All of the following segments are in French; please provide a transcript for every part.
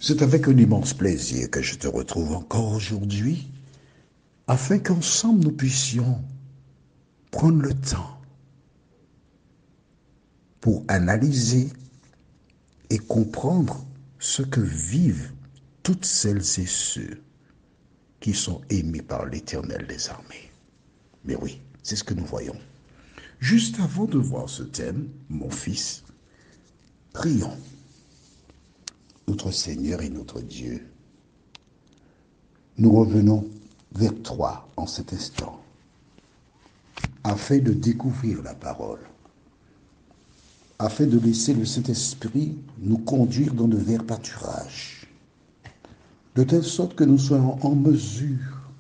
C'est avec un immense plaisir que je te retrouve encore aujourd'hui, afin qu'ensemble nous puissions prendre le temps pour analyser et comprendre ce que vivent toutes celles et ceux qui sont aimés par l'Éternel des armées. Mais oui, c'est ce que nous voyons. Juste avant de voir ce thème, mon fils, prions. Notre Seigneur et notre Dieu, nous revenons vers toi en cet instant, afin de découvrir la parole, afin de laisser le Saint-Esprit nous conduire dans de verts pâturages, de telle sorte que nous soyons en mesure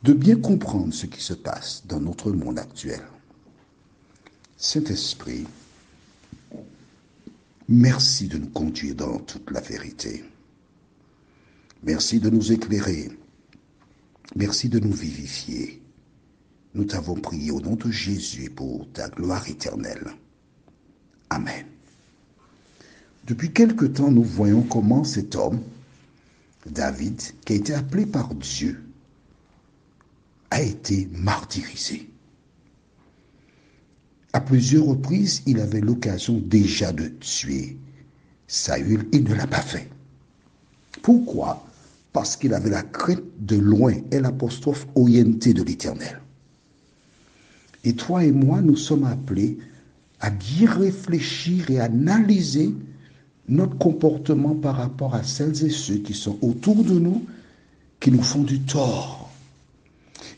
de bien comprendre ce qui se passe dans notre monde actuel. Saint-Esprit, merci de nous conduire dans toute la vérité. Merci de nous éclairer. Merci de nous vivifier. Nous t'avons prié au nom de Jésus pour ta gloire éternelle. Amen. Depuis quelque temps, nous voyons comment cet homme, David, qui a été appelé par Dieu, a été martyrisé. À plusieurs reprises, il avait l'occasion déjà de tuer Saül, il ne l'a pas fait. Pourquoi? Parce qu'il avait la crainte de loin et l'apostrophe orientée de l'Éternel. Et toi et moi, nous sommes appelés à bien réfléchir et analyser notre comportement par rapport à celles et ceux qui sont autour de nous, qui nous font du tort.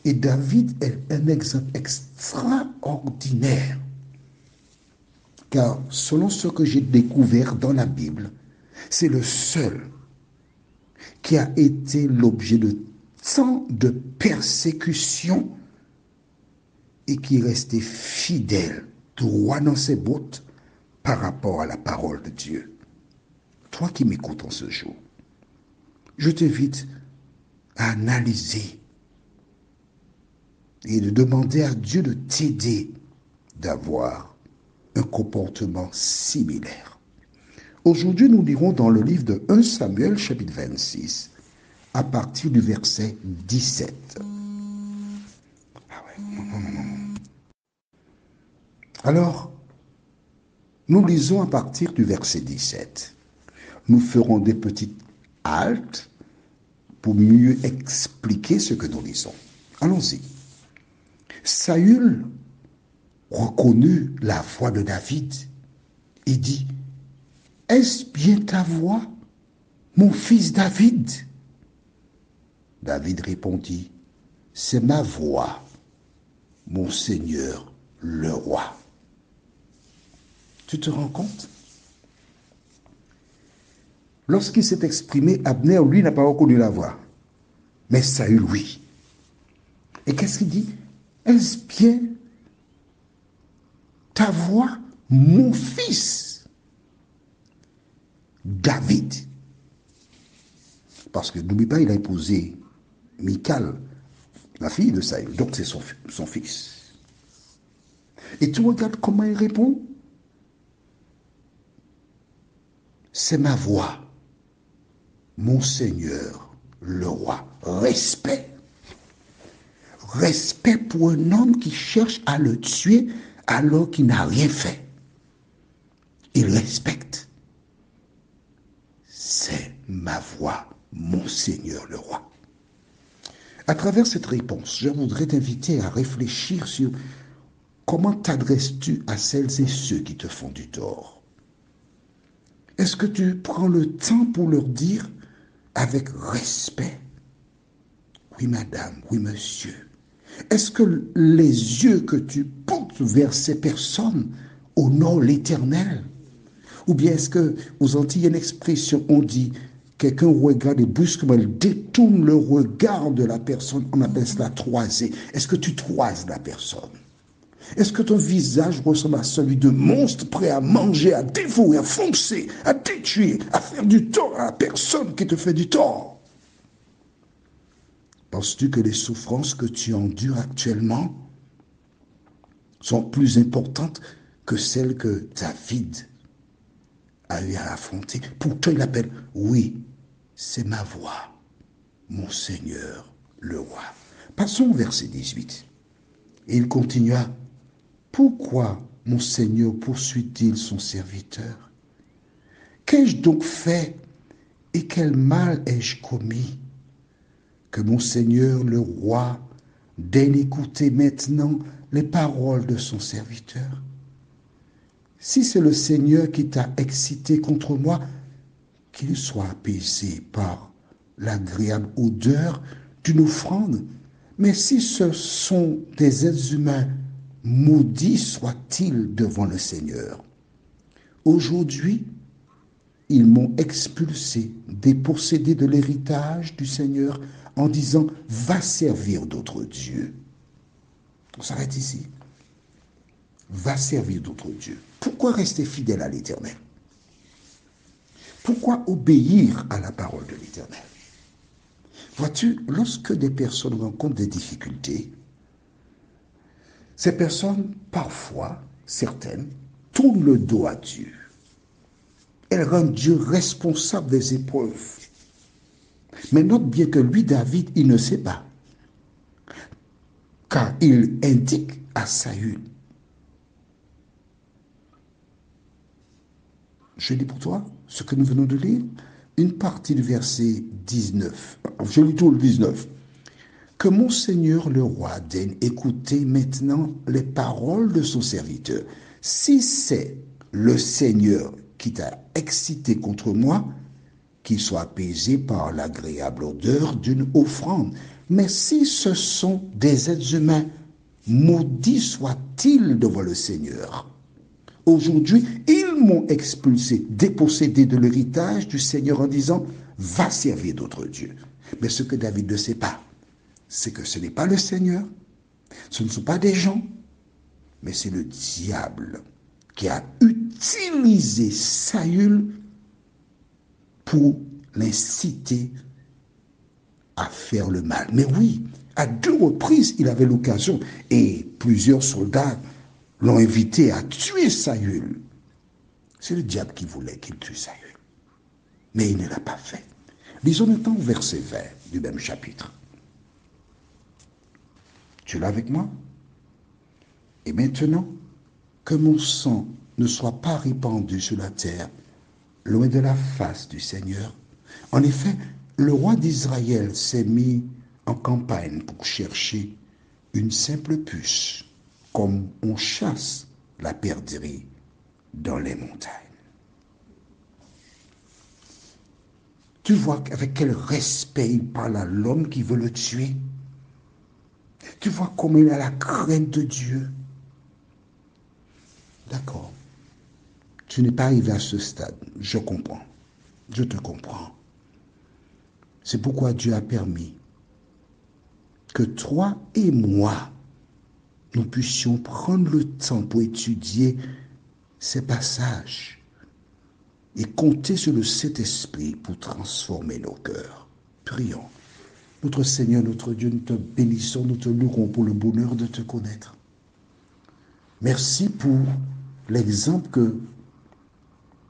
Et David est un exemple extraordinaire, car selon ce que j'ai découvert dans la Bible, c'est le seul qui a été l'objet de tant de persécutions et qui est resté fidèle, droit dans ses bottes par rapport à la parole de Dieu. Toi qui m'écoutes en ce jour, je t'invite à analyser et de demander à Dieu de t'aider d'avoir un comportement similaire. Aujourd'hui, nous lirons dans le livre de 1 Samuel, chapitre 26, à partir du verset 17. Alors, nous lisons à partir du verset 17. Nous ferons des petites haltes pour mieux expliquer ce que nous lisons. Allons-y. Saül reconnut la voix de David et dit: « Est-ce bien ta voix, mon fils David ?» David répondit: « C'est ma voix, mon Seigneur le roi. » Tu te rends compte? Lorsqu'il s'est exprimé, Abner, lui, n'a pas reconnu la voix. Mais Saül, oui. Et qu'est-ce qu'il dit? Est-ce bien ta voix, mon fils David? Parce que n'oublie pas, il a épousé Michal, la fille de Saül. Donc c'est son fils. Et tu regardes comment il répond? C'est ma voix, mon Seigneur, le roi. Respect. Respect pour un homme qui cherche à le tuer alors qu'il n'a rien fait. Il respecte. C'est ma voix, mon Seigneur, le roi. À travers cette réponse, je voudrais t'inviter à réfléchir sur comment t'adresses-tu à celles et ceux qui te font du tort. Est-ce que tu prends le temps pour leur dire avec respect: oui madame, oui monsieur? Est-ce que les yeux que tu portes vers ces personnes honorent l'Éternel? Ou bien est-ce que, aux Antilles, il y a une expression, on dit, quelqu'un regarde et brusquement, il détourne le regard de la personne, on appelle cela toiser. Est-ce que tu toises la personne? Est-ce que ton visage ressemble à celui de monstre prêt à manger, à dévorer, à foncer, à détruire, à faire du tort à la personne qui te fait du tort? Penses-tu que les souffrances que tu endures actuellement sont plus importantes que celles que David a eu à affronter. Pourtant, il appelle, oui, c'est ma voix, mon Seigneur, le roi. Passons au verset 18. Et il continua, pourquoi mon Seigneur poursuit-il son serviteur? Qu'ai-je donc fait et quel mal ai-je commis? Que mon Seigneur le roi daigne écouter maintenant les paroles de son serviteur. Si c'est le Seigneur qui t'a excité contre moi, qu'il soit apaisé par l'agréable odeur d'une offrande. Mais si ce sont des êtres humains, maudits soient-ils devant le Seigneur. Aujourd'hui, ils m'ont expulsé, dépossédé de l'héritage du Seigneur en disant « Va servir d'autres dieux ». On s'arrête ici. Va servir d'autres dieux. Pourquoi rester fidèle à l'Éternel? Pourquoi obéir à la parole de l'Éternel? Vois-tu, lorsque des personnes rencontrent des difficultés, ces personnes, parfois, certaines, tournent le dos à Dieu. Elles rendent Dieu responsable des épreuves. Mais note bien que lui, David, il ne sait pas. Car il indique à Saül. Je lis pour toi ce que nous venons de lire, une partie du verset 19. Je lis tout le 19. Que mon Seigneur le roi daigne écouter maintenant les paroles de son serviteur. Si c'est le Seigneur qui t'a excité contre moi, qu'il soit apaisé par l'agréable odeur d'une offrande. Mais si ce sont des êtres humains, maudits soient-ils devant le Seigneur. Aujourd'hui, ils m'ont expulsé, dépossédé de l'héritage du Seigneur en disant « Va servir d'autres dieux ». Mais ce que David ne sait pas, c'est que ce n'est pas le Seigneur, ce ne sont pas des gens, mais c'est le diable qui a utilisé Saül pour l'inciter à faire le mal. Mais oui, à 2 reprises, il avait l'occasion et plusieurs soldats l'ont invité à tuer Saül. C'est le diable qui voulait qu'il tue Saül. Mais il ne l'a pas fait. Lisons maintenant au verset 20 du même chapitre. Tu es là avec moi? Et maintenant, que mon sang ne soit pas répandu sur la terre, loin de la face du Seigneur. En effet, le roi d'Israël s'est mis en campagne pour chercher une simple puce, comme on chasse la perdrix dans les montagnes. Tu vois avec quel respect il parle à l'homme qui veut le tuer. Tu vois comment il a la crainte de Dieu. D'accord. Tu n'es pas arrivé à ce stade. Je comprends. Je te comprends. C'est pourquoi Dieu a permis que toi et moi, nous puissions prendre le temps pour étudier ces passages et compter sur le Saint-Esprit pour transformer nos cœurs. Prions. Notre Seigneur, notre Dieu, nous te bénissons, nous te louerons pour le bonheur de te connaître. Merci pour l'exemple que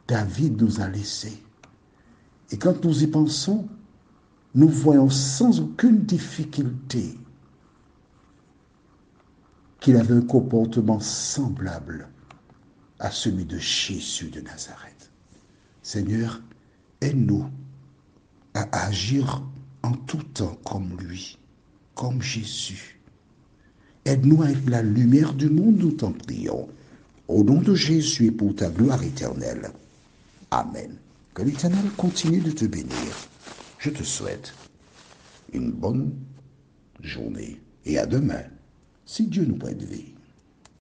David nous a laissé. Et quand nous y pensons, nous voyons sans aucune difficulté qu'il avait un comportement semblable à celui de Jésus de Nazareth. Seigneur, aide-nous à agir en tout temps comme lui, comme Jésus. Aide-nous à être la lumière du monde, nous t'en prions. Au nom de Jésus et pour ta gloire éternelle. Amen. Que l'Éternel continue de te bénir. Je te souhaite une bonne journée et à demain, si Dieu nous prête vie.